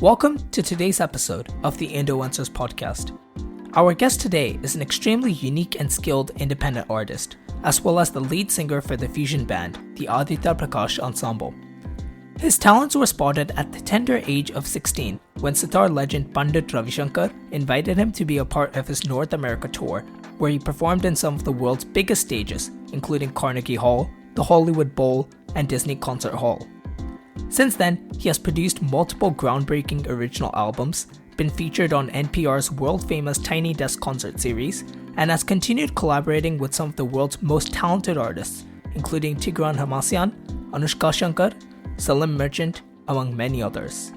Welcome to today's episode of the Indoencers Podcast. Our guest today is an extremely unique and skilled independent artist, as well as the lead singer for the fusion band, the Aditya Prakash Ensemble. His talents were spotted at the tender age of 16 when sitar legend Pandit Ravi Shankar invited him to be a part of his North America tour, where he performed in some of the world's biggest stages, including Carnegie Hall, the Hollywood Bowl, and Disney Concert Hall. Since then, he has produced multiple groundbreaking original albums, been featured on NPR's world-famous Tiny Desk concert series, and has continued collaborating with some of the world's most talented artists, including Tigran Hamasyan, Anushka Shankar, Salim Merchant, among many others.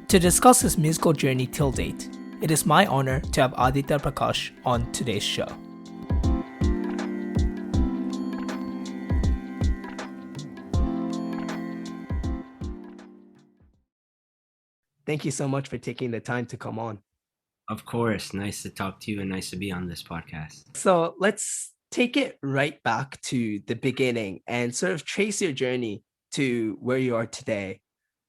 To discuss his musical journey till date, it is my honor to have Aditya Prakash on today's show. Thank you so much for taking the time to come on. Of course. Nice to talk to you and nice to be on this podcast. So let's take it right back to the beginning and sort of trace your journey to where you are today.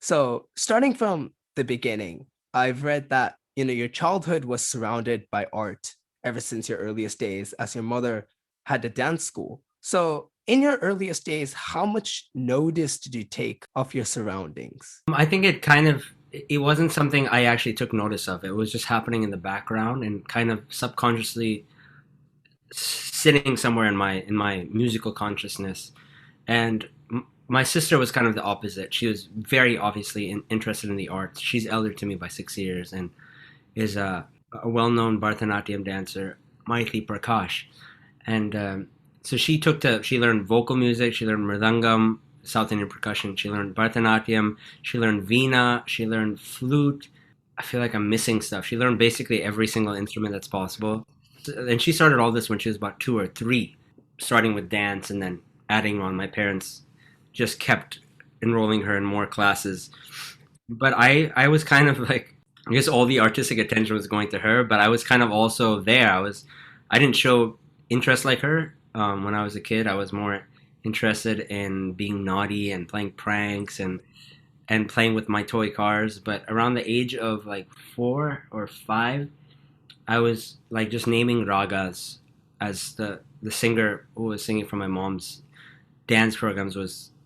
So starting from the beginning, I've read that, your childhood was surrounded by art ever since your earliest days, as your mother had a dance school. So in your earliest days, how much notice did you take of your surroundings? I think it wasn't something I actually took notice of. It was just happening in the background and kind of subconsciously sitting somewhere in my musical consciousness. And my sister was kind of the opposite. She was very obviously interested in the arts. She's elder to me by 6 years and is a well-known Bharatanatyam dancer, Aditya Prakash. And so she learned vocal music, she learned mridangam, South Indian percussion, she learned Bharatanatyam, she learned veena, she learned flute. I feel like I'm missing stuff. She learned basically every single instrument that's possible. And she started all this when she was about 2 or 3, starting with dance and then adding on. My parents just kept enrolling her in more classes. But I was kind of like, I guess all the artistic attention was going to her, but I was kind of also there. I didn't show interest like her when I was a kid. I was more interested in being naughty and playing pranks and playing with my toy cars. But around the age of like 4 or 5, I was like just naming ragas, as the singer who was singing for my mom's dance programs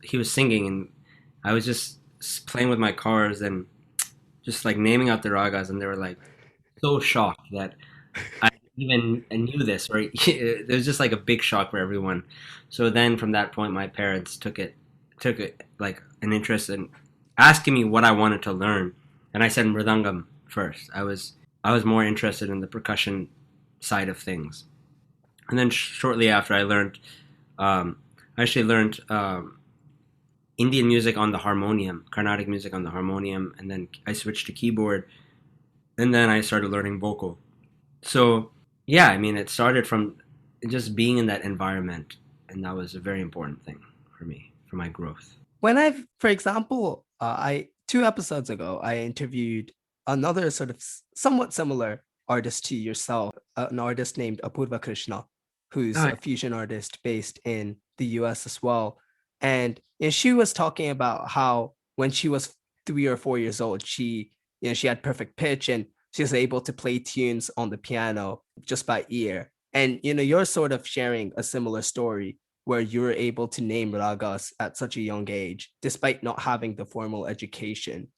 he was singing, and I was just playing with my cars and just like naming out the ragas, and they were like so shocked that I even knew this, right? It was just like a big shock for everyone. So then from that point, my parents took it like an interest in asking me what I wanted to learn. And I said mridangam first. I was more interested in the percussion side of things. And then shortly after, I actually learned Indian music on the harmonium, Carnatic music on the harmonium. And then I switched to keyboard. And then I started learning vocal. So yeah, I mean, it started from just being in that environment, and that was a very important thing for me, for my growth. For example, 2 episodes ago, I interviewed another sort of somewhat similar artist to yourself, an artist named Apurva Krishna, who's a fusion artist based in the US as well. And she was talking about how when she was 3 or 4 years old, she had perfect pitch and she was able to play tunes on the piano just by ear. And, you're sort of sharing a similar story where you were able to name ragas at such a young age, despite not having the formal education.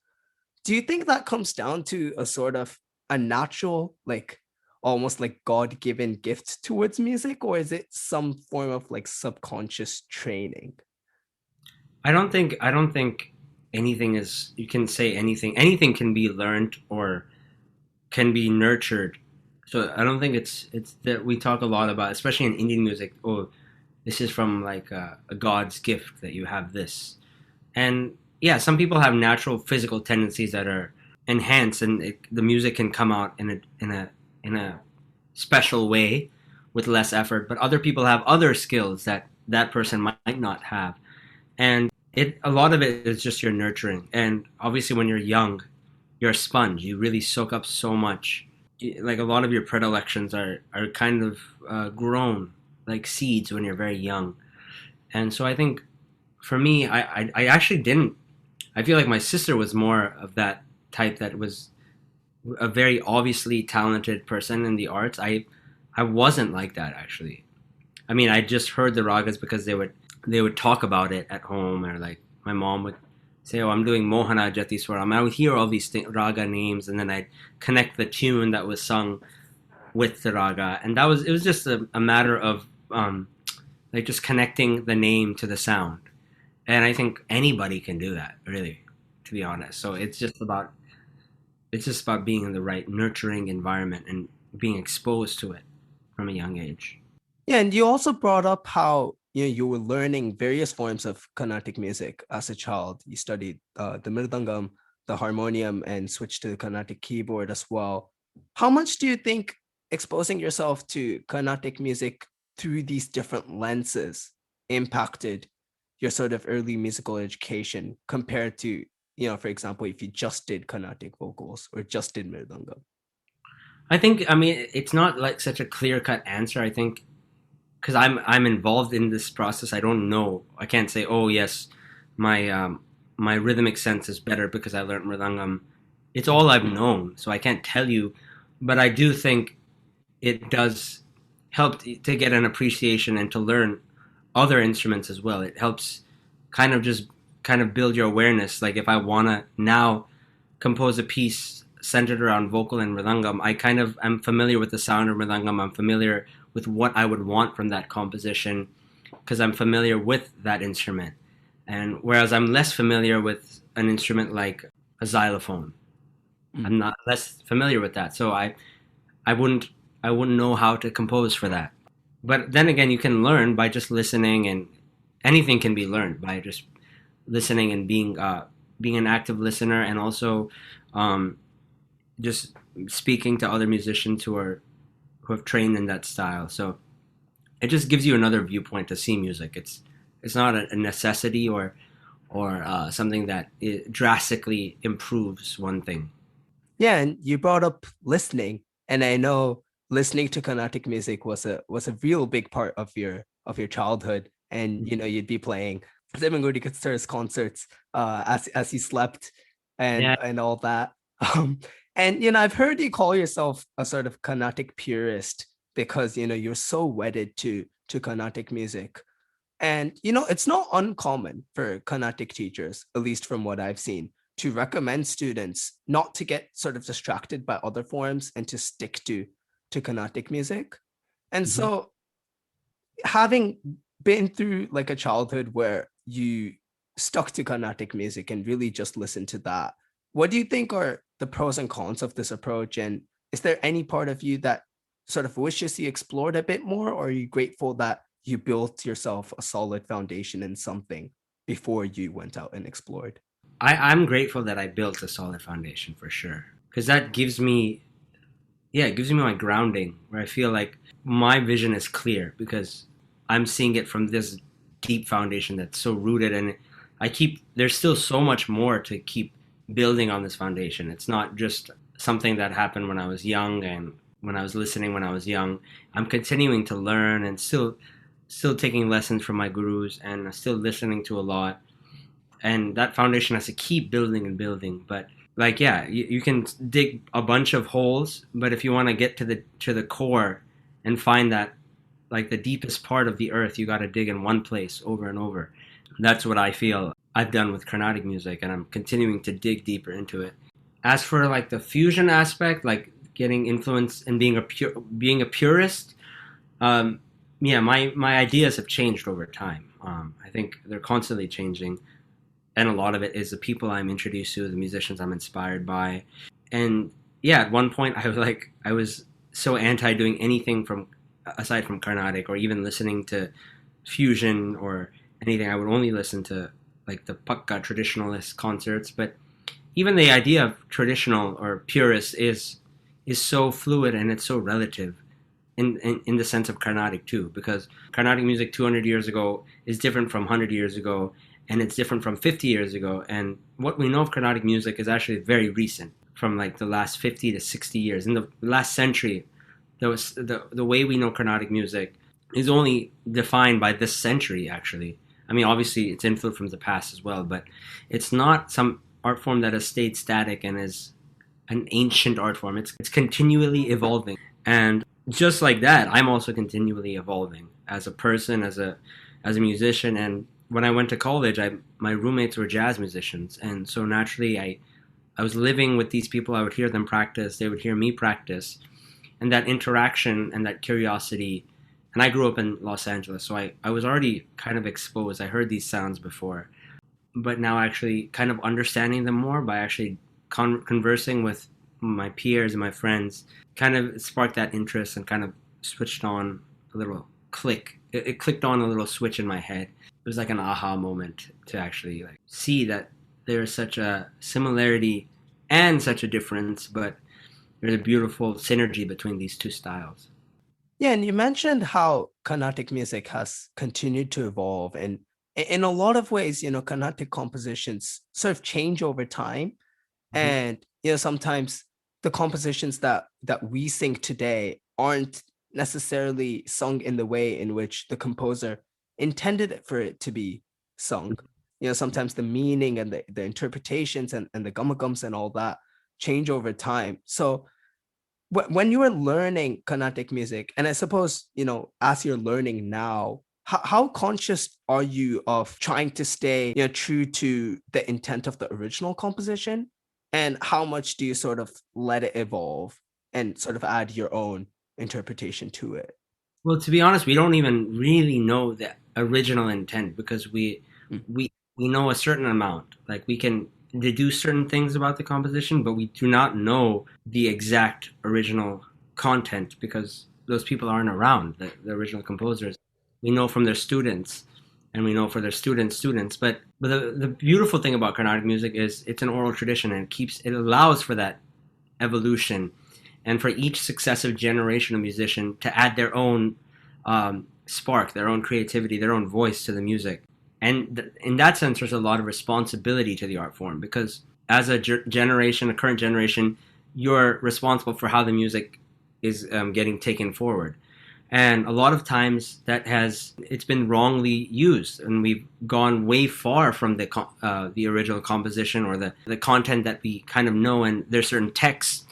Do you think that comes down to a sort of a natural, like almost like God-given gift towards music, or is it some form of like subconscious training? I don't think anything is, you can say anything can be learned or can be nurtured. So I don't think it's that we talk a lot about, especially in Indian music, this is from like a God's gift that you have this. And yeah, some people have natural physical tendencies that are enhanced, and the music can come out in a special way with less effort. But other people have other skills that person might not have. And a lot of it is just your nurturing. And obviously when you're young, you're a sponge. You really soak up so much. Like a lot of your predilections are kind of grown like seeds when you're very young. And so I think for me, I actually didn't. I feel like my sister was more of that type that was a very obviously talented person in the arts. I wasn't like that actually. I mean, I just heard the ragas because they would talk about it at home, or like my mom would say, "Oh, I'm doing Mohana Jati Swaram." I would hear all these raga names, and then I'd connect the tune that was sung with the raga, and it was just a matter of like just connecting the name to the sound. And I think anybody can do that, really, to be honest. So it's just about being in the right nurturing environment and being exposed to it from a young age. Yeah, and you also brought up how you were learning various forms of Carnatic music as a child. You studied the mridangam, the harmonium, and switched to the Carnatic keyboard as well. How much do you think exposing yourself to Carnatic music through these different lenses impacted your sort of early musical education compared to, for example, if you just did Carnatic vocals or just did mridangam? I mean, it's not like such a clear cut answer. I think because I'm involved in this process, I don't know. I can't say, oh yes, my rhythmic sense is better because I learned mridangam. It's all I've known, so I can't tell you. But I do think it does help to get an appreciation and to learn other instruments as well. It helps kind of build your awareness. Like if I wanna now compose a piece centered around vocal and mridangam, I'm familiar with the sound of mridangam. I'm familiar with what I would want from that composition because I'm familiar with that instrument. And whereas I'm less familiar with an instrument like a xylophone, I'm not less familiar with that. So I wouldn't know how to compose for that. But then again, you can learn by just listening, and anything can be learned by just listening and being an active listener, and also just speaking to other musicians who have trained in that style. So it just gives you another viewpoint to see music. It's not a necessity or something that it drastically improves one thing. Yeah, and you brought up listening, and I know listening to Carnatic music was a real big part of your childhood. And you'd be playing Devangudi Katsar's concerts as you slept Yeah. and all that. And I've heard you call yourself a sort of Carnatic purist because you're so wedded to Carnatic music. And it's not uncommon for Carnatic teachers, at least from what I've seen, to recommend students not to get sort of distracted by other forms and to stick to Carnatic music. And so having been through like a childhood where you stuck to Carnatic music and really just listened to that, what do you think are the pros and cons of this approach? And is there any part of you that sort of wishes you explored a bit more, or are you grateful that you built yourself a solid foundation in something before you went out and explored? I'm grateful that I built a solid foundation for sure, because that gives me my grounding, where I feel like my vision is clear because I'm seeing it from this deep foundation that's so rooted, and there's still so much more to keep building on this foundation. It's not just something that happened when I was young and when I was listening when I was young. I'm continuing to learn and still taking lessons from my gurus, and still listening to a lot. And that foundation has to keep building and building. But like, yeah, you can dig a bunch of holes, but if you want to get to the core and find that, like, the deepest part of the earth, you got to dig in one place over and over. That's what I feel I've done with Carnatic music, and I'm continuing to dig deeper into it. As for like the fusion aspect, like getting influence and being a purist, yeah, my ideas have changed over time. I think they're constantly changing, and a lot of it is the people I'm introduced to, the musicians I'm inspired by. And yeah, at one point I was so anti doing anything aside from Carnatic, or even listening to fusion or anything. I would only listen to like the Pakka traditionalist concerts. But even the idea of traditional or purist is so fluid, and it's so relative in the sense of Carnatic too, because Carnatic music 200 years ago is different from 100 years ago, and it's different from 50 years ago. And what we know of Carnatic music is actually very recent, from like the last 50 to 60 years. In the last century, the way we know Carnatic music is only defined by this century, actually. I mean, obviously it's influenced from the past as well, but it's not art form that has stayed static and is an ancient art form. It's continually evolving. And just like that, I'm also continually evolving as a person, as a musician. And when I went to college, my roommates were jazz musicians, and so naturally I was living with these people. I would hear them practice, they would hear me practice, and that interaction and that curiosity. And I grew up in Los Angeles, so I was already kind of exposed. I heard these sounds before, but now actually kind of understanding them more by actually conversing with my peers and my friends kind of sparked that interest and kind of switched on a little click. It clicked on a little switch in my head. It was like an aha moment to actually like see that there is such a similarity and such a difference, but there's a beautiful synergy between these two styles. Yeah, and you mentioned how Carnatic music has continued to evolve, and in a lot of ways, Carnatic compositions sort of change over time. Mm-hmm. And sometimes the compositions that we sing today aren't necessarily sung in the way in which the composer intended it for it to be sung. Sometimes the meaning and the interpretations and the gumagums and all that change over time. So when you were learning Carnatic music, and I suppose, as you're learning now, how conscious are you of trying to stay, true to the intent of the original composition? And how much do you sort of let it evolve and sort of add your own interpretation to it? Well, to be honest, we don't even really know the original intent because Mm. we know a certain amount. Like we can deduce certain things about the composition, but we do not know the exact original content because those people aren't around, the original composers. We know from their students and we know for their students. But the beautiful thing about Carnatic music is it's an oral tradition and it allows for that evolution and for each successive generation of musician to add their own spark, their own creativity, their own voice to the music. And in that sense, there's a lot of responsibility to the art form because as a generation, a current generation, you're responsible for how the music is getting taken forward. And a lot of times it's been wrongly used, and we've gone way far from the original composition or the content that we kind of know. And there's certain texts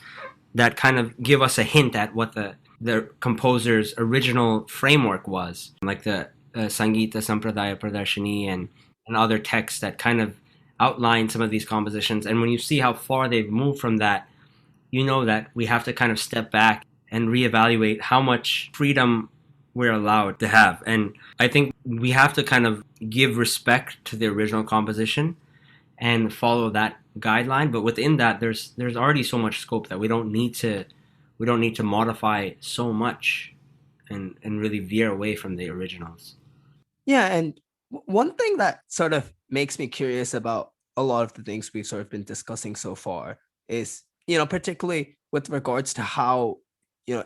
that kind of give us a hint at what the composer's original framework was, like the Sangita Sampradaya Pradarshini and other texts that kind of outline some of these compositions. And when you see how far they've moved from that, you know that we have to kind of step back and reevaluate how much freedom we're allowed to have. And I think we have to kind of give respect to the original composition and follow that guideline. But within that, there's already so much scope that we don't need to modify so much and really veer away from the originals. Yeah, and one thing that sort of makes me curious about a lot of the things we've sort of been discussing so far is, particularly with regards to how,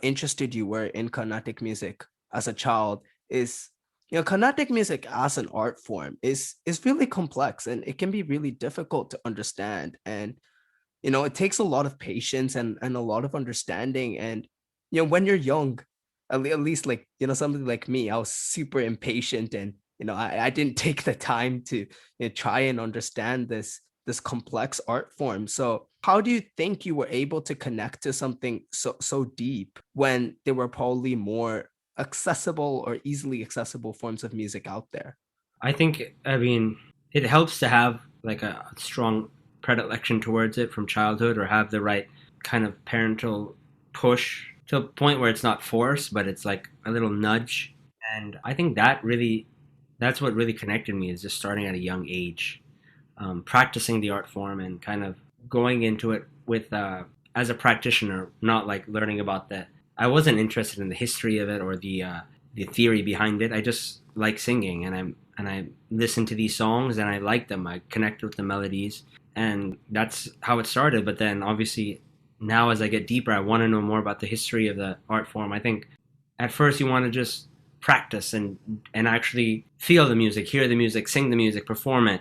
interested you were in Carnatic music as a child, is, Carnatic music as an art form is really complex and it can be really difficult to understand. And, it takes a lot of patience and a lot of understanding. And, when you're young, at least like, somebody like me, I was super impatient and, I didn't take the time to try and understand this complex art form. So how do you think you were able to connect to something so deep when there were probably more accessible or easily accessible forms of music out there? I mean, it helps to have like a strong predilection towards it from childhood or have the right kind of parental push to a point where it's not forced, but it's like a little nudge. And I think that's what really connected me is just starting at a young age, practicing the art form and kind of going into it with as a practitioner, not like learning about the. I wasn't interested in the history of it or the theory behind it. I just like singing, and I listen to these songs and I like them. I connect with the melodies, and that's how it started. But then obviously now as I get deeper, I want to know more about the history of the art form. I think at first you want to just practice and actually feel the music, hear the music, sing the music, perform it.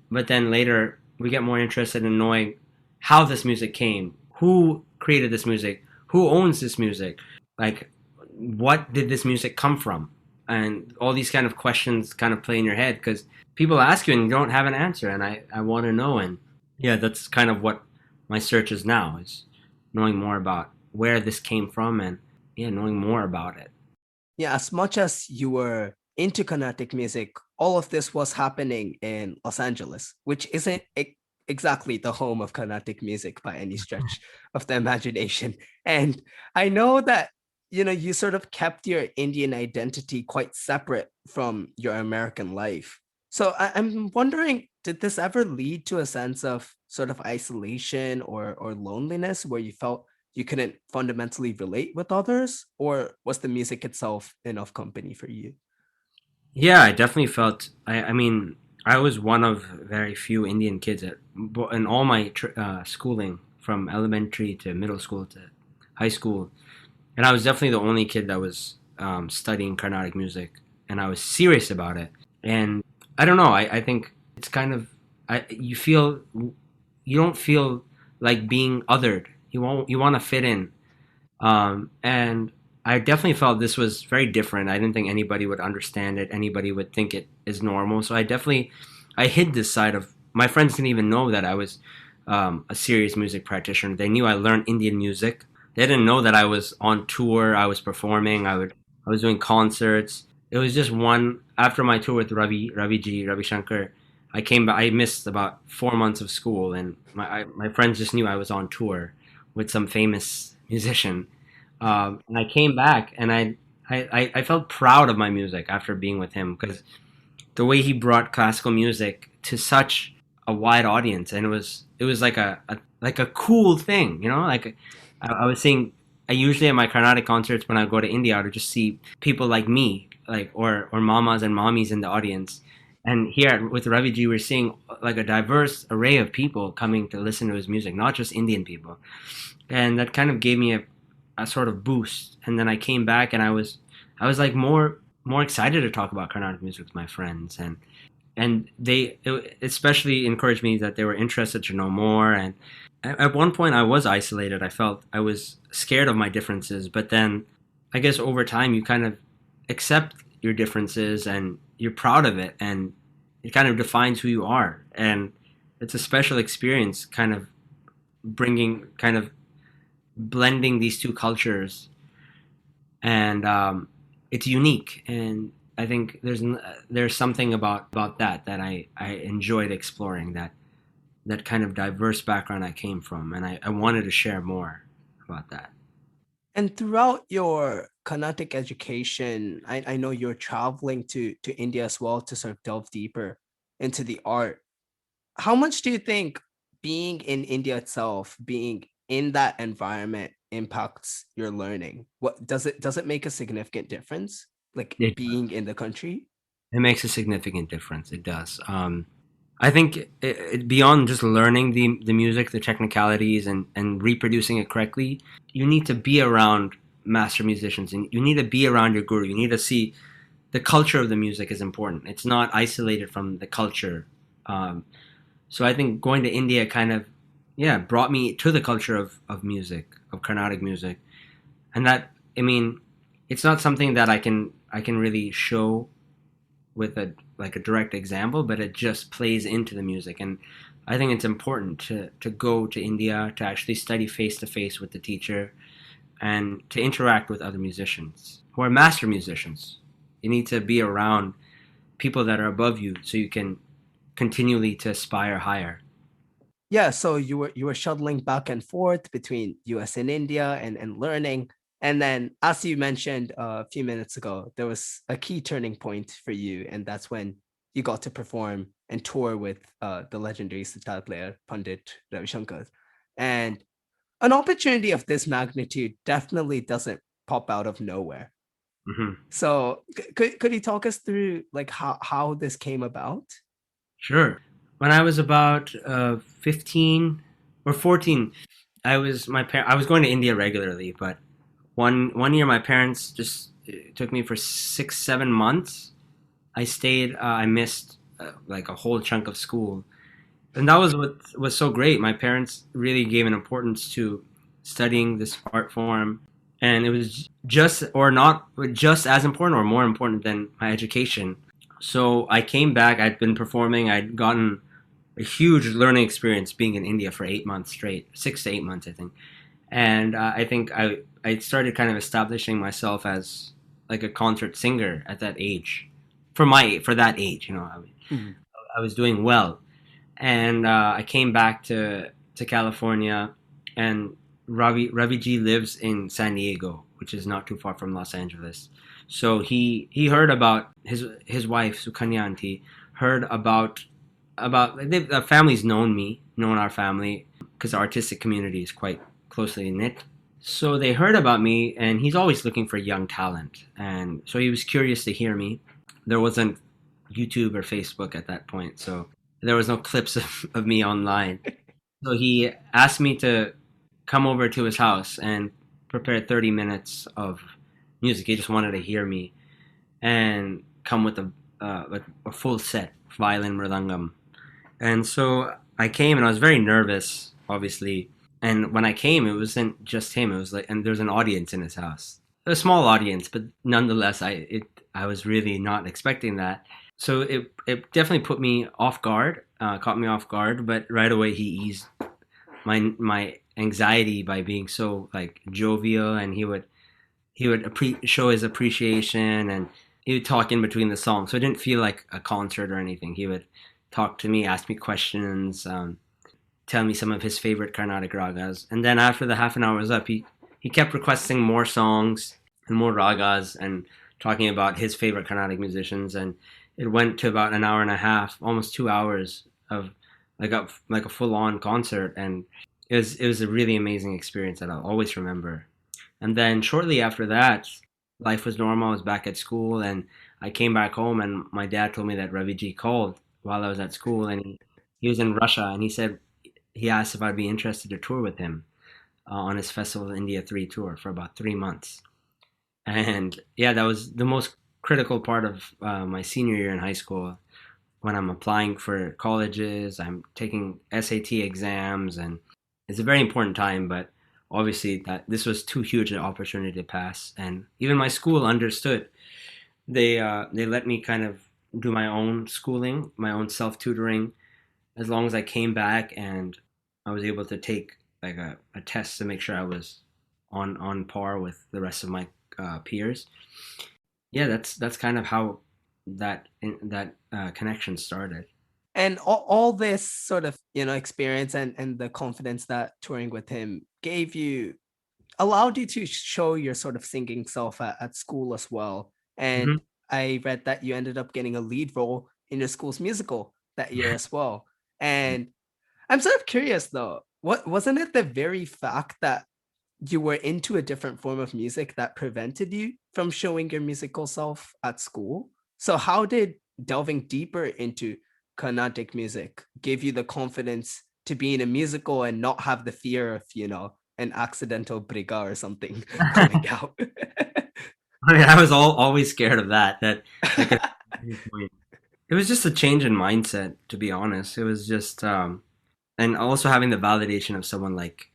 But then later we get more interested in knowing how this music came, who created this music, who owns this music, like what did this music come from? And all these kind of questions kind of play in your head because people ask you and you don't have an answer. And I want to know. And Yeah, that's kind of what my search is now, is knowing more about where this came from and yeah, knowing more about it. Yeah, as much as you were into Carnatic music, all of this was happening in Los Angeles, which isn't exactly the home of Carnatic music by any stretch of the imagination. And I know that, you sort of kept your Indian identity quite separate from your American life. So I'm wondering, did this ever lead to a sense of sort of isolation or loneliness where you felt you couldn't fundamentally relate with others, or was the music itself enough company for you? Yeah, I definitely felt. I mean, I was one of very few Indian kids in all my schooling, from elementary to middle school to high school, and I was definitely the only kid that was studying Carnatic music, and I was serious about it. And I don't know. I think it's kind of you don't feel like being othered. You want to fit in, and I definitely felt this was very different. I didn't think anybody would understand it. Anybody would think it is normal. So I hid this side of my friends didn't even know that I was a serious music practitioner. They knew I learned Indian music. They didn't know that I was on tour. I was performing. I was doing concerts. It was just one after my tour with Ravi Shankar. I came back. I missed about 4 months of school, and my friends just knew I was on tour with some famous musician. And I came back, and I felt proud of my music after being with him, because the way he brought classical music to such a wide audience, and it was like a cool thing, like I was seeing. I usually at my Carnatic concerts when I go to India, I would just see people like me, like or mamas and mommies in the audience. And here with Ravi Ji, we're seeing like a diverse array of people coming to listen to his music, not just Indian people. And that kind of gave me a sort of boost. And then I came back, and I was like more excited to talk about Carnatic music with my friends, and it especially encouraged me that they were interested to know more. And at one point I was isolated. I felt I was scared of my differences, but then I guess over time you kind of accept your differences and you're proud of it, and it kind of defines who you are. And it's a special experience, kind of kind of blending these two cultures, and it's unique. And I think there's something about that I enjoyed exploring, that kind of diverse background I came from, and I wanted to share more about that. And throughout your Carnatic education, I know you're traveling to India as well to sort of delve deeper into the art. How much do you think being in India itself, being in that environment impacts your learning? What does it make a significant difference? Like It being in the country? it makes a significant difference. It does. I think beyond just learning the music, the technicalities, and reproducing it correctly, you need to be around master musicians, and you need to be around your guru. You need to see the culture of the music is important. It's not isolated from the culture. Um, so I think going to India kind of, yeah, brought me to the culture of music, of Carnatic music. And that, I mean, it's not something that I can really show with a direct example, but it just plays into the music. And I think it's important to go to India to actually study face to face with the teacher and to interact with other musicians who are master musicians. You need to be around people that are above you so you can continually to aspire higher. Yeah, so you were shuttling back and forth between US and India and learning. And then as you mentioned a few minutes ago, there was a key turning point for you, and that's when you got to perform and tour with the legendary sitar player Pandit Ravi Shankar. And an opportunity of this magnitude definitely doesn't pop out of nowhere. Hmm. So could you talk us through like how this came about? Sure. When I was about 15 or 14, I was going to India regularly, but one year my parents just took me for 6 7 months. I stayed. I missed like a whole chunk of school, and that was what was so great. My parents really gave an importance to studying this art form, and it was just or not just as important or more important than my education. So I came back. I'd been performing. I'd gotten a huge learning experience being in India for 8 months straight, 6 to 8 months, I think. And I think I started kind of establishing myself as like a concert singer at that age, for that age, Mhm. I was doing well, and I came back to California, and Ravi G lives in San Diego, which is not too far from Los Angeles. So he heard about his wife Sukanya auntie, heard about the family's known our family because the artistic community is quite closely knit. So they heard about me, and he's always looking for young talent, and so he was curious to hear me. There wasn't YouTube or Facebook at that point, so there was no clips of me online. So he asked me to come over to his house and prepare 30 minutes of music. He just wanted to hear me and come with like a full set, violin, mridangam. And so I came, and I was very nervous, obviously. And when I came, it wasn't just him. It was like, and there's an audience in his house, a small audience, but nonetheless, I was really not expecting that. So it definitely put me off guard, caught me off guard. But right away, he eased my anxiety by being so like jovial, and he would show his appreciation, and he would talk in between the songs, so it didn't feel like a concert or anything. He would talk to me, ask me questions, tell me some of his favorite Carnatic ragas, and then after the half an hour was up, he kept requesting more songs and more ragas, and talking about his favorite Carnatic musicians, and it went to about an hour and a half, almost 2 hours of like a full on concert, and it was a really amazing experience that I'll always remember. And then shortly after that, life was normal. I was back at school, and I came back home, and my dad told me that Ravi G called while I was at school, and he was in Russia, and he asked if I'd be interested to tour with him on his Festival of India 3 tour for about 3 months. And yeah, that was the most critical part of my senior year in high school, when I'm applying for colleges, I'm taking SAT exams, and it's a very important time. But obviously, that this was too huge an opportunity to pass, and even my school understood. They let me kind of do my own schooling, my own self tutoring, as long as I came back and I was able to take like a test to make sure I was on par with the rest of my peers. Yeah, that's kind of how that connection started. And all this sort of, experience and the confidence that touring with him gave you allowed you to show your sort of singing self at school as well. Hmm. And I read that you ended up getting a lead role in your school's musical that year as well. And I'm sort of curious though, what wasn't it the very fact that you were into a different form of music that prevented you from showing your musical self at school? So how did delving deeper into Carnatic music give you the confidence to be in a musical and not have the fear of, an accidental briga or something coming out? I mean, I was always scared of that. That like at any point, it was just a change in mindset. To be honest, it was just and also having the validation of someone like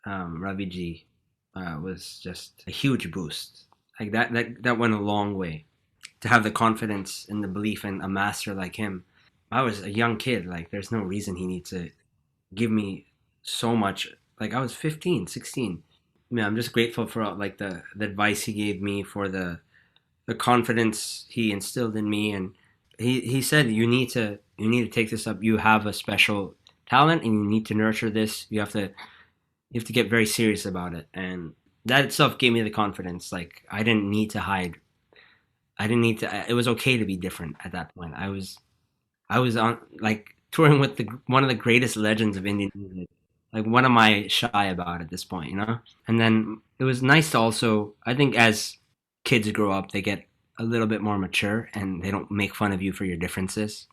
Ravi G was just a huge boost. Like that went a long way. To have the confidence and the belief in a master like him. I was a young kid. Like, there's no reason he needs to give me so much. Like, I was 15, 16. I mean, I'm just grateful for like the advice he gave me, for the confidence he instilled in me, and he said you need to take this up. You have a special talent, and you need to nurture this. You have to get very serious about it, and that itself gave me the confidence. Like, I didn't need to hide. I didn't need to. It was okay to be different at that point. I was on like touring with one of the greatest legends of Indian music. Like, what am I shy about at this point? And then it was nice to also, I think, as kids grow up, they get a little bit more mature, and they don't make fun of you for your differences.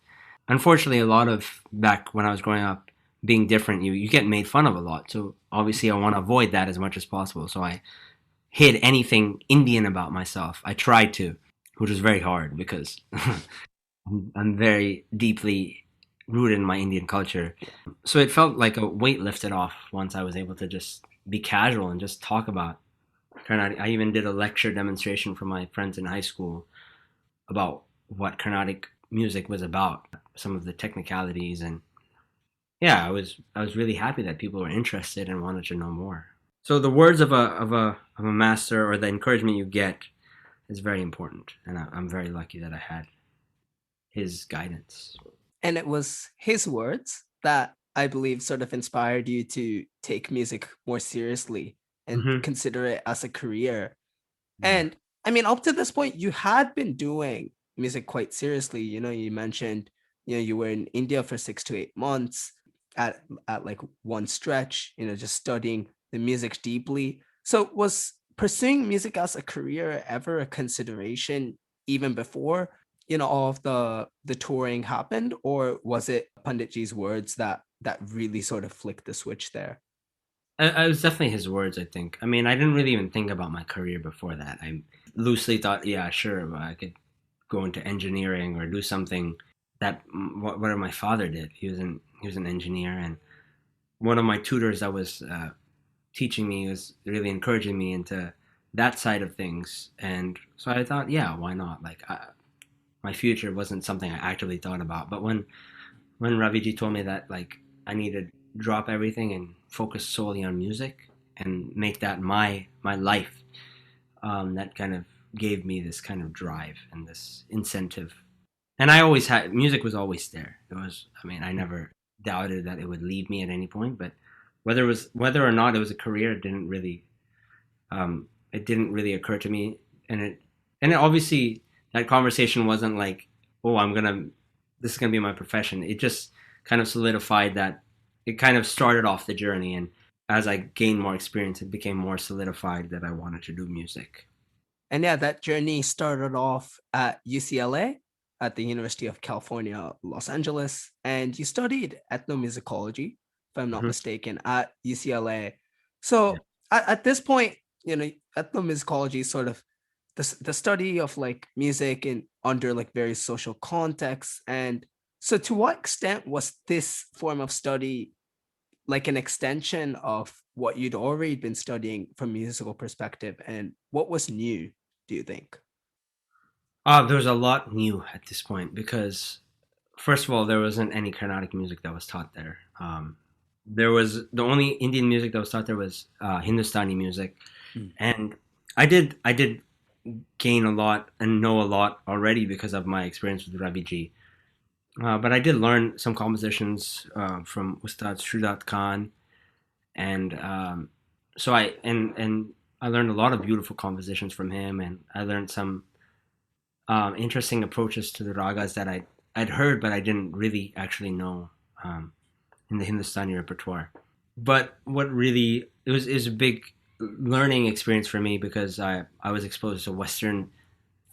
Unfortunately, a lot of back when I was growing up, being different, you get made fun of a lot. So obviously, I want to avoid that as much as possible. So I hid anything Indian about myself. I tried to, which was very hard because I'm very deeply rooted in my Indian culture. So it felt like a weight lifted off once I was able to just be casual and just talk about Carnatic. I even did a lecture demonstration for my friends in high school about what Carnatic music was about, some of the technicalities, and yeah, I was really happy that people were interested and wanted to know more. So the words of a master, or the encouragement you get, is very important, and I'm very lucky that I had his guidance. And it was his words that I believe sort of inspired you to take music more seriously and Hmm. consider it as a career. Yeah. And I mean, up to this point, you had been doing music quite seriously. You mentioned, you were in India for 6 to 8 months at like one stretch, just studying the music deeply. So was pursuing music as a career ever a consideration even before, all of the touring happened, or was it Panditji's words that really sort of flicked the switch there? It was definitely his words, I think. I mean, I didn't really even think about my career before that. I loosely thought, yeah, sure, I could go into engineering or do something that what my father did. He was an engineer, and one of my tutors that was teaching me was really encouraging me into that side of things. And so I thought, yeah, why not? Like, my future wasn't something I actively thought about. But when Raviji told me that, like, I need to drop everything and focus solely on music and make that my life, that kind of gave me this kind of drive and this incentive. And I always had music was always there. It was, I mean, I never doubted that it would leave me at any point. But whether or not it was a career, it didn't really occur to me. And it obviously, that conversation wasn't like, oh, this is gonna be my profession. It just kind of solidified that. It kind of started off the journey, and as I gained more experience, it became more solidified that I wanted to do music. And yeah, that journey started off at UCLA, at the University of California, Los Angeles, and you studied ethnomusicology, if I'm not Hmm. mistaken, at UCLA. Yeah. So at this point, ethnomusicology is sort of the study of like music in under like various social contexts. And so to what extent was this form of study like an extension of what you'd already been studying from a musical perspective, and what was new, do you think? There's a lot new at this point because, first of all, there wasn't any Carnatic music that was taught there. There was the only Indian music that was taught there was Hindustani music, Mm. and I did gain a lot and know a lot already because of my experience with Ravi Ji. But I did learn some compositions from Ustad Shudat Khan, and and I learned a lot of beautiful compositions from him, and I learned some interesting approaches to the ragas that I'd heard, but I didn't really actually know in the Hindustani repertoire. But what really it was a big learning experience for me because I was exposed to Western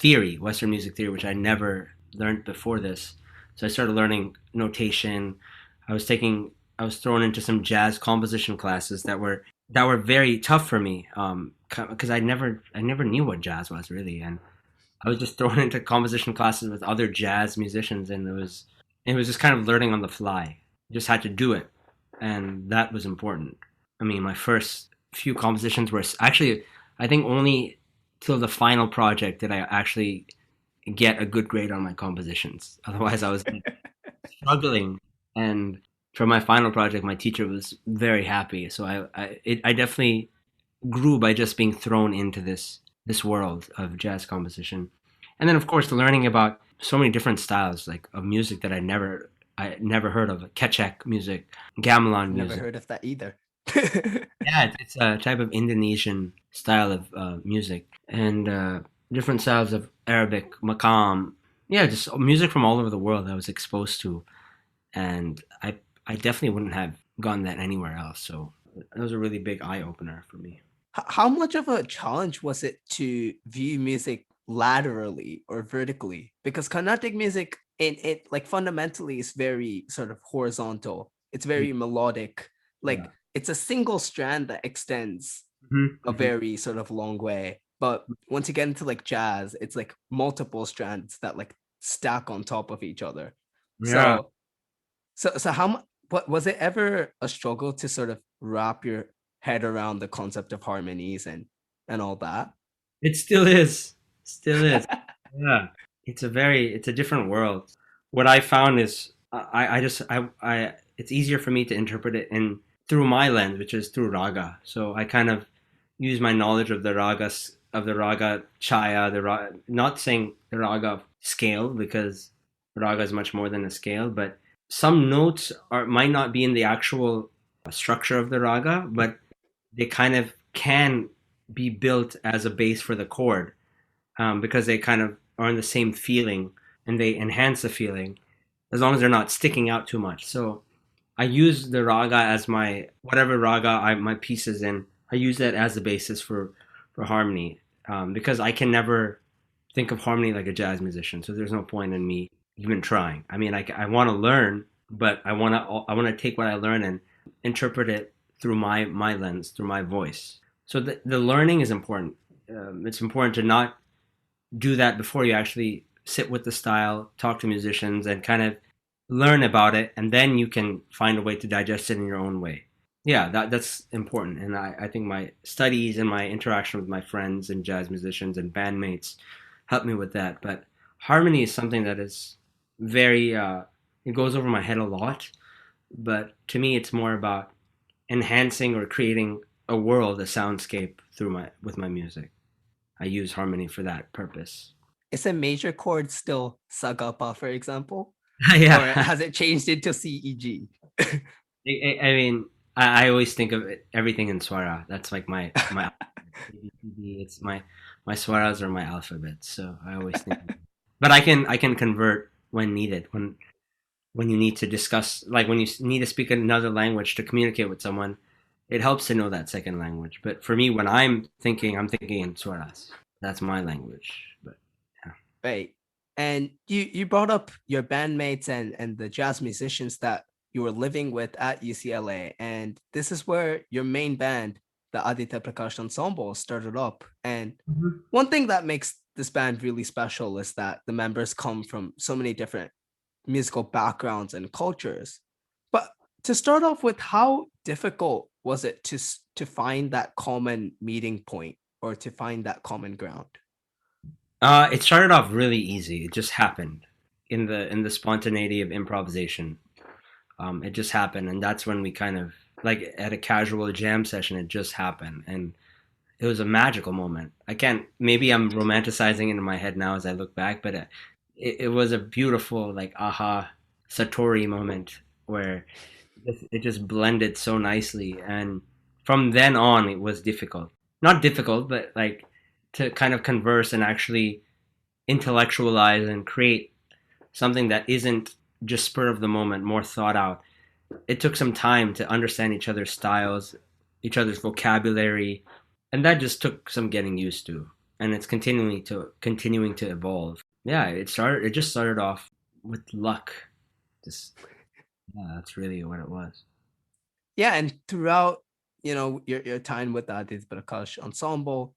music theory, which I never learned before this. So I started learning notation. I was thrown into some jazz composition classes that were very tough for me because I never knew what jazz was really, and I was just thrown into composition classes with other jazz musicians, and it was just kind of learning on the fly. You just had to do it, and that was important. I mean, my first few compositions were actually, I think, only till the final project did I actually get a good grade on my compositions. Otherwise, I was struggling, and for my final project, my teacher was very happy. So I definitely grew by just being thrown into this world of jazz composition, and then of course learning about so many different styles like of music that I never heard of, like Kecek music, gamelan Never music. heard of that either. Yeah, it's a type of Indonesian style of music, and different styles of Arabic makam. Yeah, just music from all over the world I was exposed to, and I definitely wouldn't have gotten that anywhere else. So that was a really big eye opener for me. How much of a challenge was it to view music laterally or vertically? Because Carnatic music, in it like fundamentally is very sort of horizontal. It's very melodic. Yeah. Like it's a single strand that extends Hmm. a Hmm. very sort of long way. But once you get into like jazz, it's like multiple strands that like stack on top of each other. Yeah. So how much, what was it ever a struggle to sort of wrap your head around the concept of harmonies and all that? It still is. Still is. Yeah. It's a different world. What I found is I just I it's easier for me to interpret it in through my lens, which is through raga. So I kind of use my knowledge of the ragas, of the raga chaya, not saying the raga scale, because raga is much more than a scale, but some notes might not be in the actual structure of the raga, but they kind of can be built as a base for the chord, because they kind of are in the same feeling and they enhance the feeling as long as they're not sticking out too much. So I use the raga as my whatever raga my piece is in. I use that as the basis for harmony, because I can never think of harmony like a jazz musician. So there's no point in me even trying. I mean, I want to learn, but I want to take what I learn and interpret it through my lens, through my voice. So the learning is important. It's important to not do that before you actually sit with the style, talk to musicians, and kind of learn about it, and then you can find a way to digest it in your own way. Yeah, that's important. And I think my studies and my interaction with my friends and jazz musicians and bandmates helped me with that. But harmony is something that is very, it goes over my head a lot. But to me, it's more about enhancing or creating a world, a soundscape with my music. I use harmony for that purpose. Is a major chord still Sagapa, for example? Yeah. Or has it changed into CEG? I mean, I always think of everything in Swara. That's like my ABCD. It's my Swaras are my alphabet. So I always think, but I can convert when needed. When you need to discuss, like when you need to speak another language to communicate with someone, it helps to know that second language. But for me, when I'm thinking in Swaras. That's my language. But yeah. Right. And you brought up your bandmates and the jazz musicians that you were living with at UCLA. And this is where your main band, the Aditya Prakash Ensemble, started up. And one thing that makes this band really special is that the members come from so many different musical backgrounds and cultures. But to start off with, how difficult was it to find that common meeting point or to find that common ground? It started off really easy. It just happened in the spontaneity of improvisation. It just happened, and that's when we kind of like at a casual jam session. It just happened, and it was a magical moment. Maybe I'm romanticizing it in my head now as I look back, but it was a beautiful like aha satori moment where it just blended so nicely, and from then on it was difficult. Not difficult, but like to kind of converse and actually intellectualize and create something that isn't just spur of the moment, more thought out. It took some time to understand each other's styles, each other's vocabulary, and that just took some getting used to. And it's continuing to evolve. Yeah, it just started off with luck. That's really what it was. Yeah, and throughout your time with the Aditya Prakash Ensemble,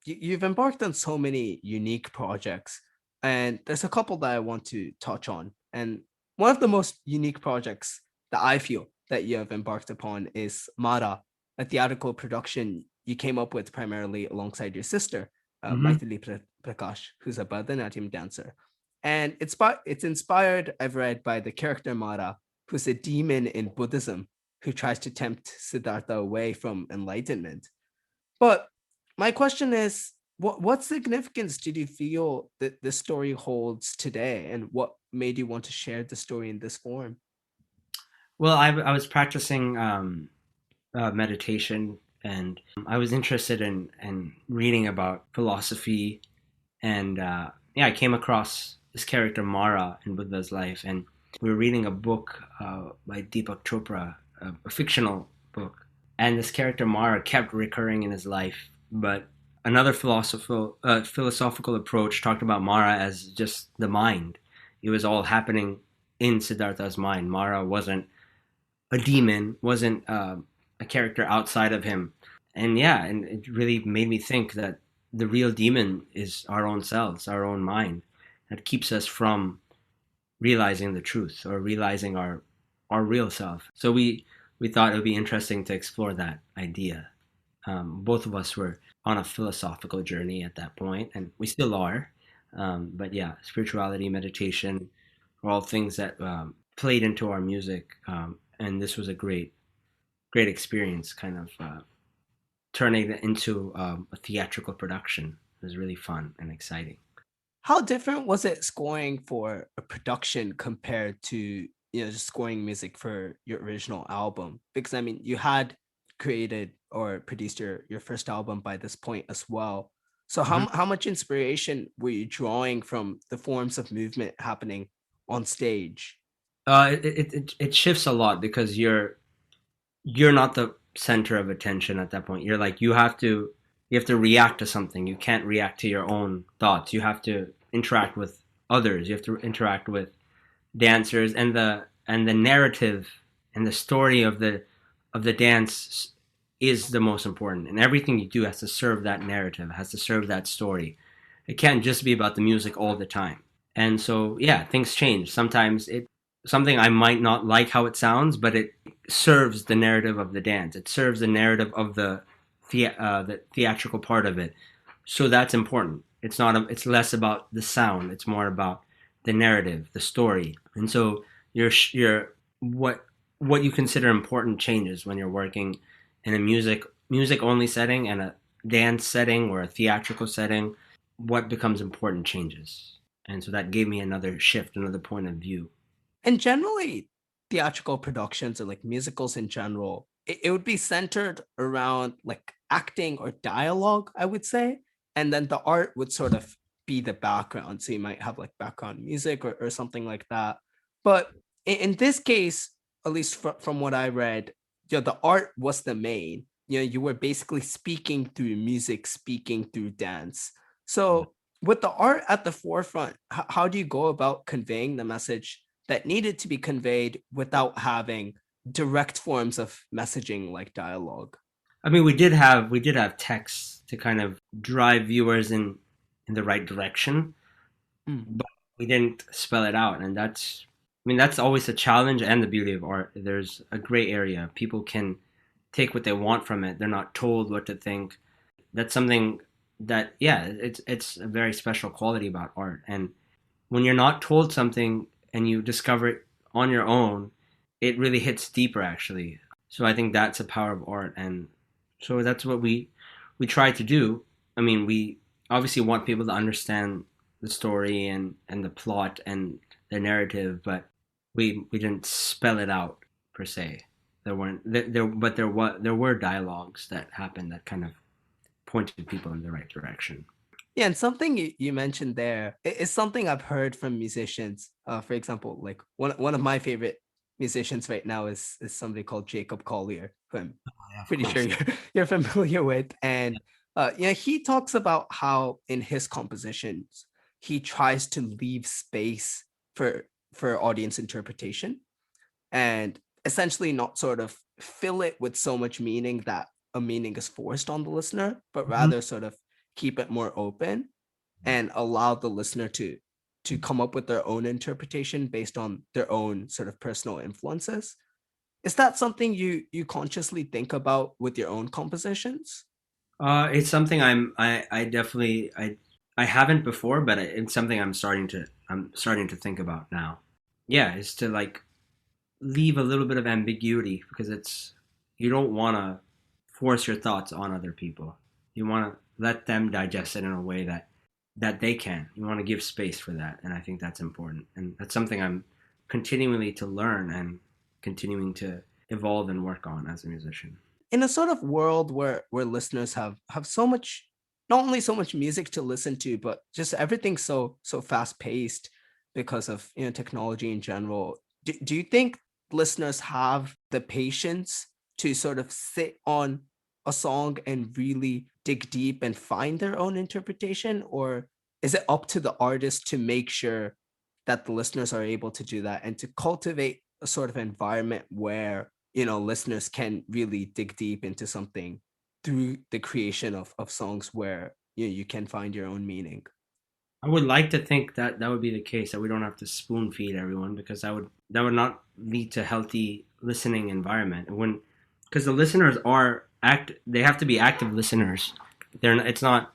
you've embarked on so many unique projects, and there's a couple that I want to touch on. And one of the most unique projects that I feel that you have embarked upon is Mara, a theatrical production you came up with primarily alongside your sister, Maithili Prakash, who's a Bharatanatyam dancer. And it's inspired, I've read, by the character Mara, who's a demon in Buddhism who tries to tempt Siddhartha away from enlightenment. But my question is, what significance did you feel that the story holds today, and what made you want to share the story in this form? Well, I was practicing meditation, and I was interested in reading about philosophy, and I came across this character Mara in Buddha's life, and we were reading a book by Deepak Chopra, a fictional book, and this character Mara kept recurring in his life. But another philosophical approach talked about Mara as just the mind. It was all happening in Siddhartha's mind. Mara wasn't a demon, wasn't a character outside of him. And it really made me think that the real demon is our own selves, our own mind, that keeps us from realizing the truth or realizing our real self. So we thought it would be interesting to explore that idea. Both of us were on a philosophical journey at that point, and we still are. But yeah, spirituality, meditation, are all things that played into our music, and this was a great experience, kind of turning it into a theatrical production. It was really fun and exciting. How different was it scoring for a production compared to, just scoring music for your original album? Because I mean, you had created or produced your first album by this point as well. So Mhm. how much inspiration were you drawing from the forms of movement happening on stage? It shifts a lot because you're not the center of attention at that point. You're like you have to react to something. You can't react to your own thoughts. You have to interact with others. You have to interact with dancers, and the narrative and the story of the dance is the most important. And everything you do has to serve that narrative, has to serve that story. It can't just be about the music all the time. And so yeah, things change. Sometimes it something I might not like how it sounds, but it serves the narrative of the dance. It serves the narrative of the theatrical part of it. So that's important. It's less about the sound. It's more about the narrative, the story. And so your what you consider important changes when you're working in a music only setting and a dance setting or a theatrical setting. What becomes important changes. And so that gave me another shift, another point of view. And generally, theatrical productions or like musicals in general, it would be centered around like acting or dialogue, I would say. And then the art would sort of be the background. So you might have like background music or something like that. But in this case, at least from what I read, the art was the main. You were basically speaking through music, speaking through dance. So with the art at the forefront, how do you go about conveying the message that needed to be conveyed without having direct forms of messaging like dialogue? I mean, we did have text to kind of drive viewers in the right direction, Mm. but we didn't spell it out, and that's always a challenge and the beauty of art. There's a gray area. People can take what they want from it. They're not told what to think. That's something that, yeah, it's a very special quality about art. And when you're not told something and you discover it on your own, it really hits deeper actually. So I think that's the power of art, and so that's what we try to do. I mean, we obviously want people to understand the story and the plot and the narrative, but we didn't spell it out per se. There weren't there were dialogues that happened that kind of pointed people in the right direction. Yeah, and something you mentioned there is something I've heard from musicians. For example, like one of my favorite musicians right now is somebody called Jacob Collier, who I'm Yeah, of pretty sure course. you're familiar with. And he talks about how in his compositions he tries to leave space for audience interpretation and essentially not sort of fill it with so much meaning that a meaning is forced on the listener, but Mhm. rather sort of keep it more open and allow the listener to come up with their own interpretation based on their own sort of personal influences. Is that something you consciously think about with your own compositions? It's something I definitely I haven't before, but it's something I'm starting to think about now. Yeah, is to like leave a little bit of ambiguity because it's you don't want to force your thoughts on other people. You want to let them digest it in a way that they can. You want to give space for that, and I think that's important. And that's something I'm continually to learn and continuing to evolve and work on as a musician. In a sort of world where listeners have so much, not only so much music to listen to, but just everything so fast paced because of technology in general. Do you think listeners have the patience to sort of sit on a song and really dig deep and find their own interpretation, or is it up to the artist to make sure that the listeners are able to do that and to cultivate a sort of environment where listeners can really dig deep into something through the creation of songs where you can find your own meaning? I would like to think that that would be the case, that we don't have to spoon feed everyone, because that would not lead to healthy listening environment. And when because the listeners they have to be active listeners. It's not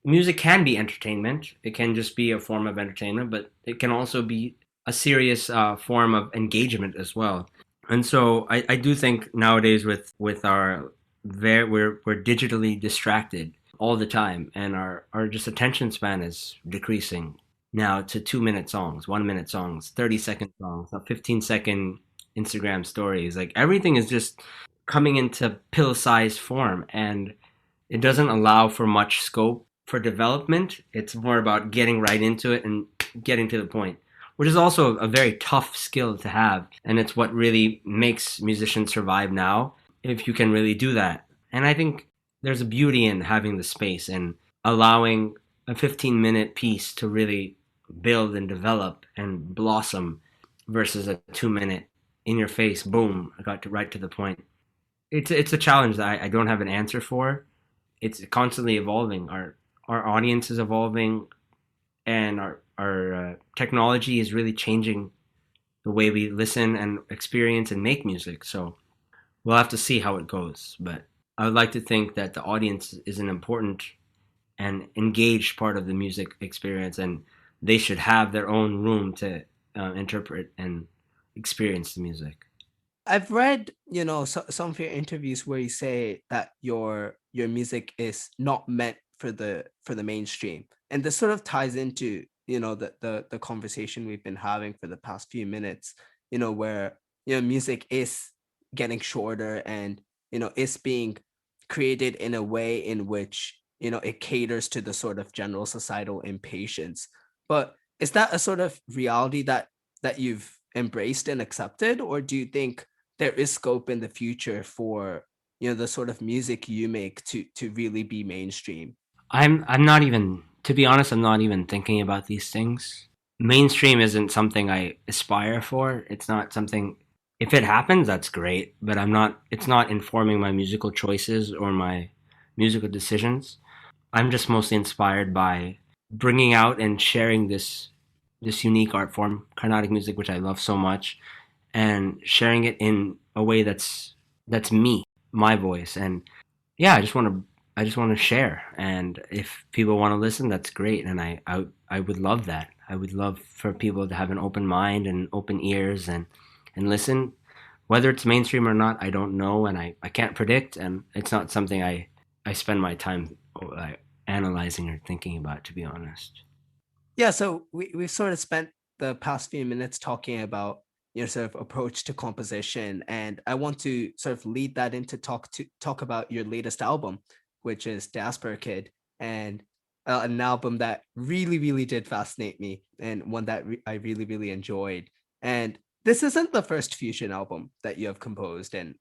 music can be entertainment. It can just be a form of entertainment, but it can also be a serious form of engagement as well. And so I do think nowadays with our we're digitally distracted all the time, and our just attention span is decreasing now to 2 minute songs, 1 minute songs, 30-second songs, 15-second Instagram stories. Like everything is just coming into pill-sized form, and it doesn't allow for much scope for development. It's more about getting right into it and getting to the point, which is also a very tough skill to have. And it's what really makes musicians survive now, if you can really do that. And I think there's a beauty in having the space and allowing a 15-minute piece to really build and develop and blossom versus a 2 minute in your face, boom, I got to right to the point. It's a challenge that I don't have an answer for. It's constantly evolving. Our audience is evolving, and our technology is really changing the way we listen and experience and make music. So we'll have to see how it goes. But I would like to think that the audience is an important and engaged part of the music experience, and they should have their own room to interpret and experience the music. I've read, some of your interviews where you say that your music is not meant for the mainstream, and this sort of ties into the conversation we've been having for the past few minutes. Where music is getting shorter, and is being created in a way in which it caters to the sort of general societal impatience. But is that a sort of reality that you've embraced and accepted, or do you think there is scope in the future for the sort of music you make to really be mainstream? I'm not even, to be honest, I'm not even thinking about these things. Mainstream isn't something I aspire for. It's not something, if it happens, that's great, but it's not informing my musical choices or my musical decisions. I'm just mostly inspired by bringing out and sharing this unique art form, Carnatic music, which I love so much, and sharing it in a way that's me, my voice. And yeah, I just want to share. And if people want to listen, that's great. And I would love that. I would love for people to have an open mind and open ears and listen. Whether it's mainstream or not, I don't know, and I can't predict, and it's not something I spend my time analyzing or thinking about, to be honest. Yeah, so we've sort of spent the past few minutes talking about your sort of approach to composition, and I want to sort of lead that into talk about your latest album, which is Diaspora Kid, and an album that really did fascinate me, and one that I really enjoyed. And this isn't the first fusion album that you have composed, and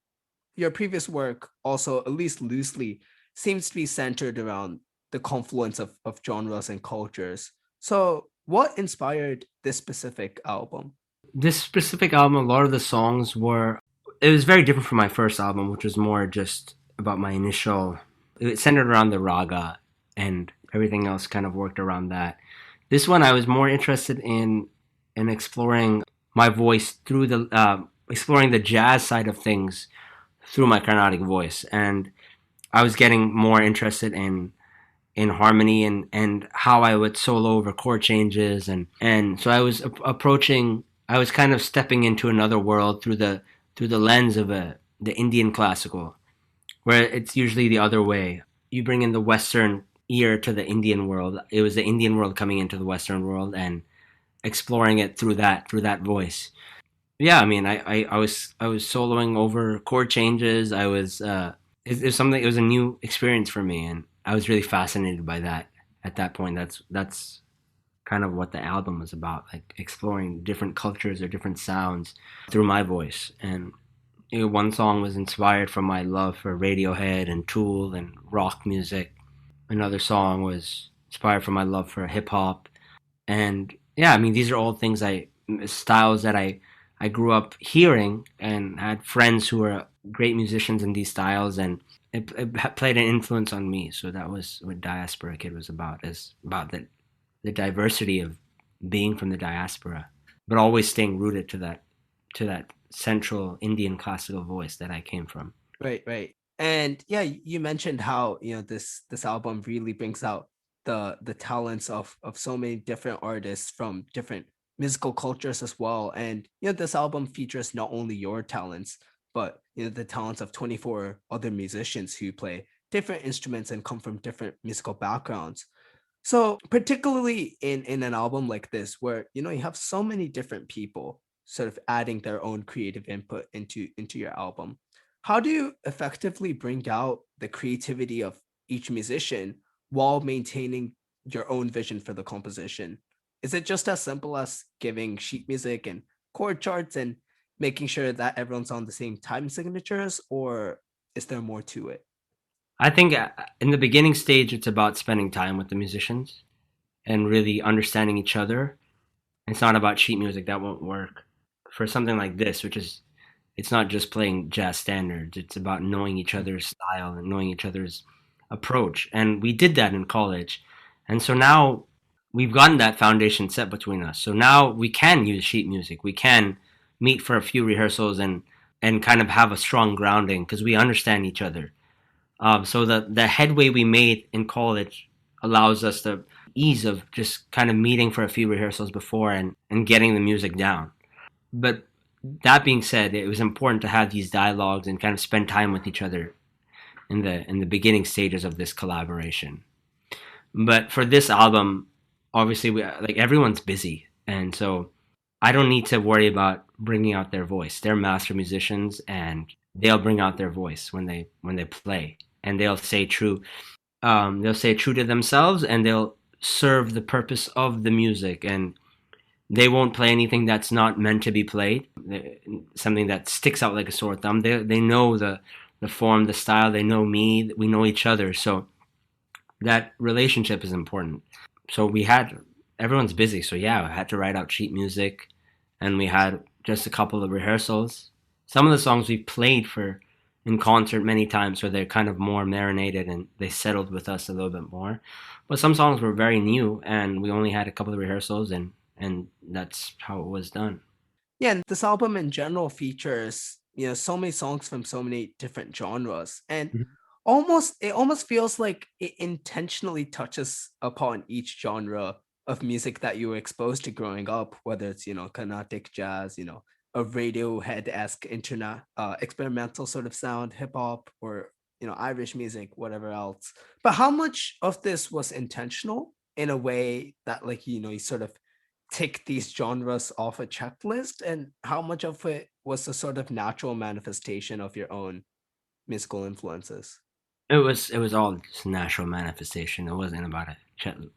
your previous work also, at least loosely, seems to be centered around the confluence of genres and cultures. So, what inspired this specific album? This specific album, a lot of the songs were, it was very different from my first album, which was more just about my initial, it centered around the raga, and everything else kind of worked around that. This one, I was more interested in exploring my voice through the exploring the jazz side of things through my Carnatic voice, and I was getting more interested in harmony and how I would solo over chord changes, and so I was approaching, I was kind of stepping into another world through the lens of the Indian classical, where it's usually the other way. You bring in the Western ear to the Indian world. It was the Indian world coming into the Western world and exploring it through that voice. Yeah, I mean, I was soloing over chord changes. It was something. It was a new experience for me, and I was really fascinated by that. At that point, that's kind of what the album was about, like exploring different cultures or different sounds through my voice. And one song was inspired from my love for Radiohead and Tool and rock music. Another song was inspired from my love for hip hop. And yeah, I mean, these are all things styles that I grew up hearing and had friends who were great musicians in these styles, and it played an influence on me. So that was what Diaspora Kid was about, is about the diversity of being from the diaspora, but always staying rooted to that central Indian classical voice that I came from. Right. And yeah, you mentioned how this album really brings out the talents of so many different artists from different musical cultures as well. And this album features not only your talents, but the talents of 24 other musicians who play different instruments and come from different musical backgrounds. So particularly in an album like this, where you have so many different people sort of adding their own creative input into your album, how do you effectively bring out the creativity of each musician while maintaining your own vision for the composition? Is it just as simple as giving sheet music and chord charts and making sure that everyone's on the same time signatures, or is there more to it? I think in the beginning stage, it's about spending time with the musicians and really understanding each other. It's not about sheet music, that won't work. For something like this, which is, it's not just playing jazz standards, it's about knowing each other's style and knowing each other's approach. And we did that in college. And so now we've gotten that foundation set between us. So now we can use sheet music. We can meet for a few rehearsals and kind of have a strong grounding because we understand each other. So the headway we made in college allows us the ease of just kind of meeting for a few rehearsals before and getting the music down. But that being said, it was important to have these dialogues and kind of spend time with each other in the beginning stages of this collaboration. But for this album, obviously, like everyone's busy, and so I don't need to worry about bringing out their voice. They're master musicians, and they'll bring out their voice when they play, and they'll stay true. They'll stay true to themselves, and they'll serve the purpose of the music, and they won't play anything that's not meant to be played. Something that sticks out like a sore thumb. They know the form, the style. They know me. We know each other. So that relationship is important. So everyone's busy. So yeah, I had to write out sheet music, and we had just a couple of rehearsals. Some of the songs we played in concert many times, so they're kind of more marinated and they settled with us a little bit more. But some songs were very new, and we only had a couple of rehearsals, and that's how it was done. Yeah, and this album in general features, so many songs from so many different genres. And Mhm. it almost feels like it intentionally touches upon each genre of music that you were exposed to growing up, whether it's, Carnatic jazz, a Radiohead-esque internet experimental sort of sound, hip hop, or Irish music, whatever else. But how much of this was intentional in a way that, like, you sort of tick these genres off a checklist, and how much of it was a sort of natural manifestation of your own musical influences? It was all just natural manifestation. It wasn't about a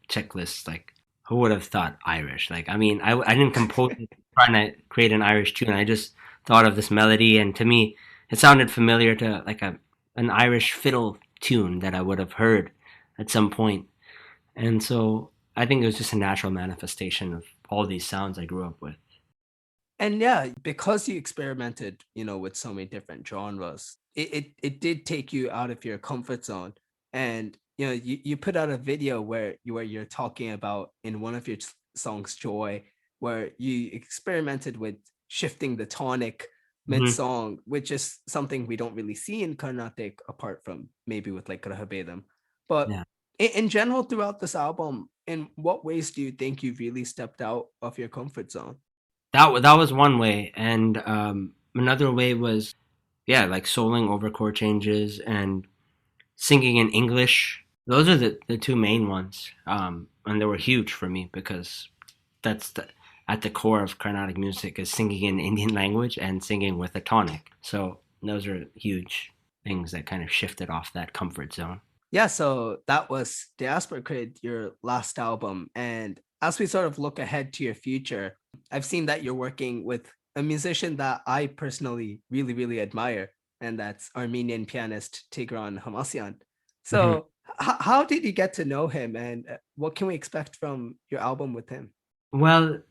checklist. Like, who would have thought Irish? Like, I mean, I didn't compose it trying to create an Irish tune. I just thought of this melody, and to me, it sounded familiar to like an Irish fiddle tune that I would have heard at some point. And so I think it was just a natural manifestation of all these sounds I grew up with. And yeah, because you experimented, with so many different genres, it did take you out of your comfort zone. And you put out a video where you're talking about in one of your songs, Joy, where you experimented with shifting the tonic Hmm. mid-song, which is something we don't really see in Carnatic apart from maybe with like Rahabedam. But Yeah. in general, throughout this album, in what ways do you think you really stepped out of your comfort zone? That was one way, and another way was, yeah, like soloing over chord changes and singing in English. Those are the two main ones, and they were huge for me because that's at the core of Carnatic music is singing in Indian language and singing with a tonic. So those are huge things that kind of shifted off that comfort zone. Yeah, so that was Diaspora Kid, your last album. And as we sort of look ahead to your future, I've seen that you're working with a musician that I personally really, really admire, and that's Armenian pianist Tigran Hamasyan. Mhm. So, how did you get to know him, and what can we expect from your album with him? Well,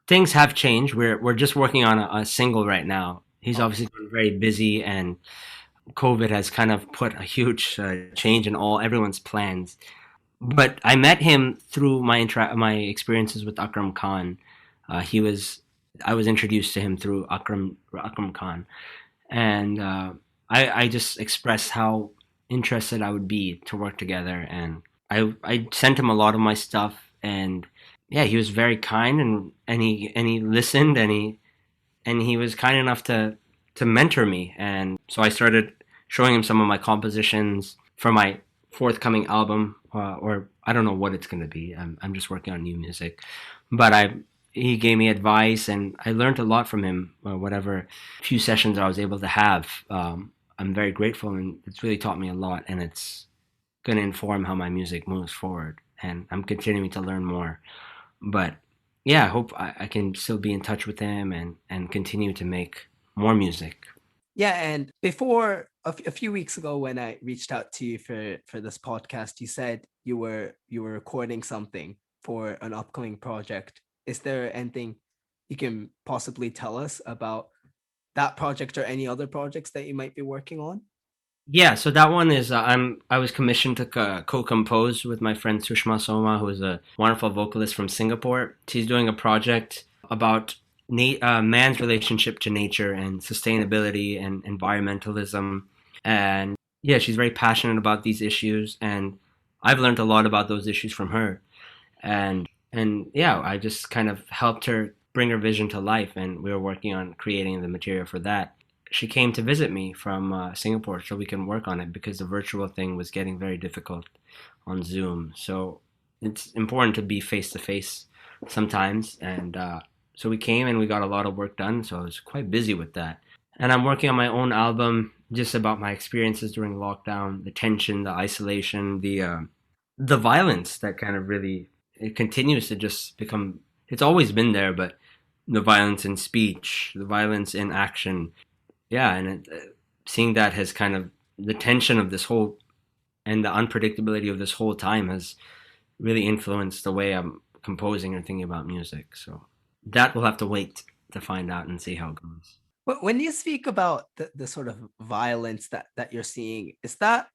things have changed. We're just working on a single right now. He's Okay. obviously been very busy, and COVID has kind of put a huge change in everyone's plans. But I met him through my experiences with Akram Khan. He was I was introduced to him through Akram Khan, and I just expressed how interested I would be to work together, and I sent him a lot of my stuff, and yeah, he was very kind, and he listened, and he was kind enough to mentor me. And so I started showing him some of my compositions for my forthcoming album, or I don't know what it's going to be. I'm just working on new music, but I he gave me advice, and I learned a lot from him. Whatever few sessions I was able to have, I'm very grateful, and it's really taught me a lot, and it's going to inform how my music moves forward. And I'm continuing to learn more, but yeah, I hope I can still be in touch with him and continue to make more music. Yeah, and before a few weeks ago when I reached out to you for this podcast, you said you were recording something for an upcoming project. Is there anything you can possibly tell us about that project or any other projects that you might be working on? Yeah, so that one is I was commissioned to co-compose with my friend Sushma Soma, who is a wonderful vocalist from Singapore. She's doing a project about man's relationship to nature and sustainability and environmentalism, and yeah, she's very passionate about these issues, and I've learned a lot about those issues from her, and yeah, I just kind of helped her bring her vision to life, and we were working on creating the material for that. She came to visit me from Singapore so we can work on it because the virtual thing was getting very difficult on Zoom. So it's important to be face to face sometimes, and so we came and we got a lot of work done. So I was quite busy with that, and I'm working on my own album just about my experiences during lockdown, the tension, the isolation, the violence that kind of really it continues to just become. It's always been there, but the violence in speech, the violence in action, yeah, and seeing that has kind of the tension of this whole and the unpredictability of this whole time has really influenced the way I'm composing or thinking about music. So that we'll have to wait to find out and see how it goes. But when you speak about the sort of violence that you're seeing, is that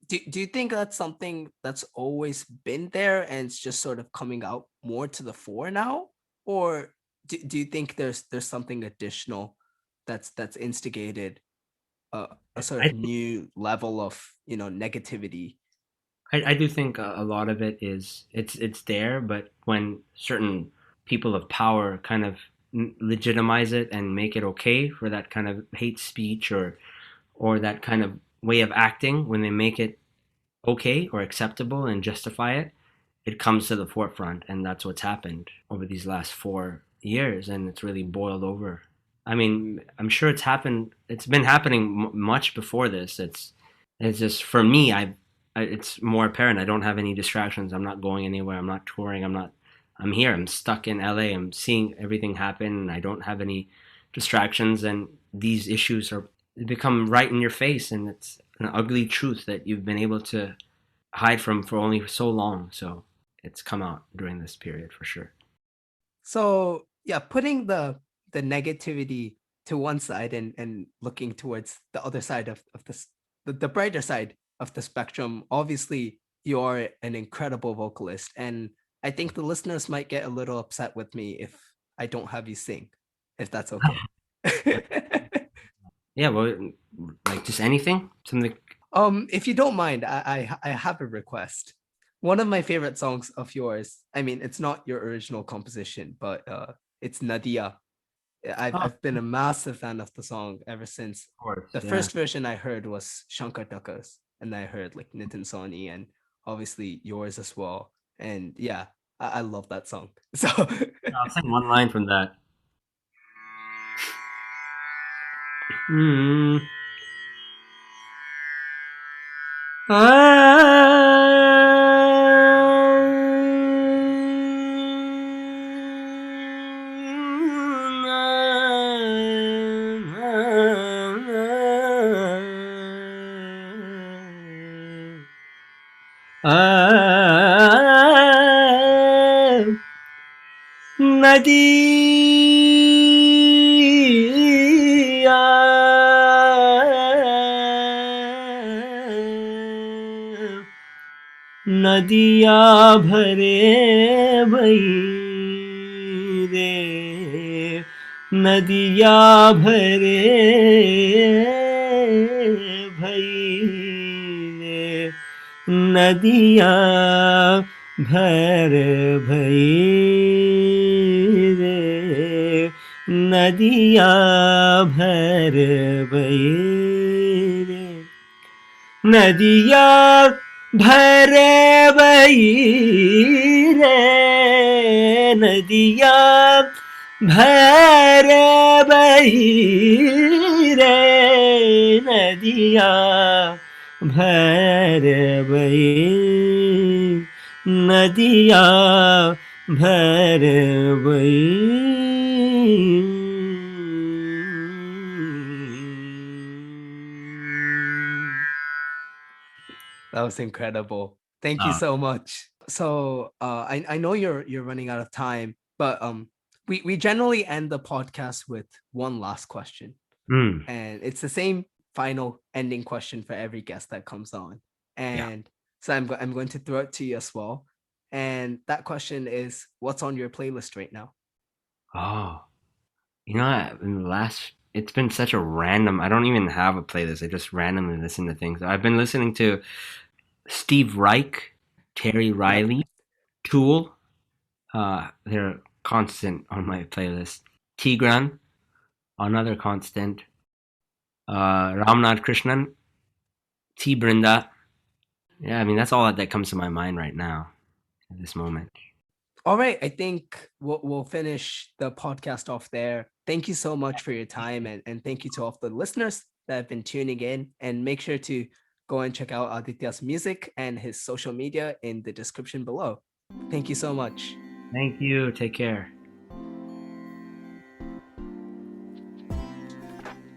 do you think that's something that's always been there and it's just sort of coming out more to the fore now? Or do you think there's something additional that's instigated a sort I of think new level of, negativity? I do think a lot of it is it's there, but when certain people of power kind of legitimize it and make it okay for that kind of hate speech or that kind of way of acting, when they make it okay or acceptable and justify it, it comes to the forefront, and that's what's happened over these last 4 years, and it's really boiled over. I mean, I'm sure it's been happening much before this. It's just for me, it's more apparent. I don't have any distractions. I'm not going anywhere. I'm not touring. I'm here. I'm stuck in LA. I'm seeing everything happen, and I don't have any distractions. And these issues they become right in your face, and it's an ugly truth that you've been able to hide from for only so long. So it's come out during this period for sure. So yeah, putting the negativity to one side and looking towards the other side of this the brighter side of the spectrum, obviously you're an incredible vocalist. And I think the listeners might get a little upset with me if I don't have you sing, if that's okay. Yeah, well, like just anything, something. If you don't mind, I have a request. One of my favorite songs of yours, I mean, it's not your original composition, but it's Nadia. I've Oh, I've been a massive fan of the song ever since. of course, The yeah. first version I heard was Shankar Taka's, and I heard like Nitin Sawhney and obviously yours as well. And yeah, I love that song. So I'll sing one line from that. Mm. नदिया नदिया भरे भई रे नदिया भरे भई रे नदिया भर भई रे नदिया भर भई रे नदिया भर भई रे नदिया भर भई रे नदिया भर भई नदिया भर भई That was incredible. Thank you so much. So I know you're running out of time, but we generally end the podcast with one last question. And it's the same final ending question for every guest that comes on. And so I'm going to throw it to you as well. And that question is, what's on your playlist right now? Oh, you know, in the last, it's been such a random. I don't even have a playlist. I just randomly listen to things. I've been listening to Steve Reich, Terry Riley, Tool. They're constant on my playlist. Tigran, another constant. Ramnath Krishnan, T. Brinda. Yeah, I mean that's all that comes to my mind right now at this moment. All right, I think we'll finish the podcast off there. Thank you so much for your time, and thank you to all the listeners that have been tuning in. And make sure to go and check out Aditya's music and his social media in the description below. Thank you so much. Thank you. Take care.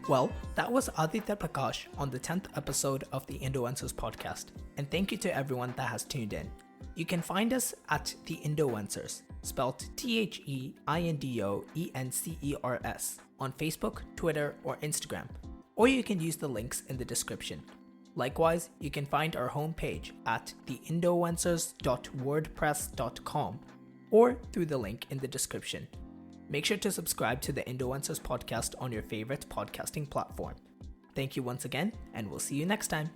Well, that was Aditya Prakash on the 10th episode of the Indoencers Podcast. And thank you to everyone that has tuned in. You can find us at the Indoencers, spelled THEINDOENCERS, on Facebook, Twitter, or Instagram. Or you can use the links in the description. Likewise, you can find our homepage at theindoencers.wordpress.com or through the link in the description. Make sure to subscribe to the Indoencers Podcast on your favorite podcasting platform. Thank you once again, and we'll see you next time.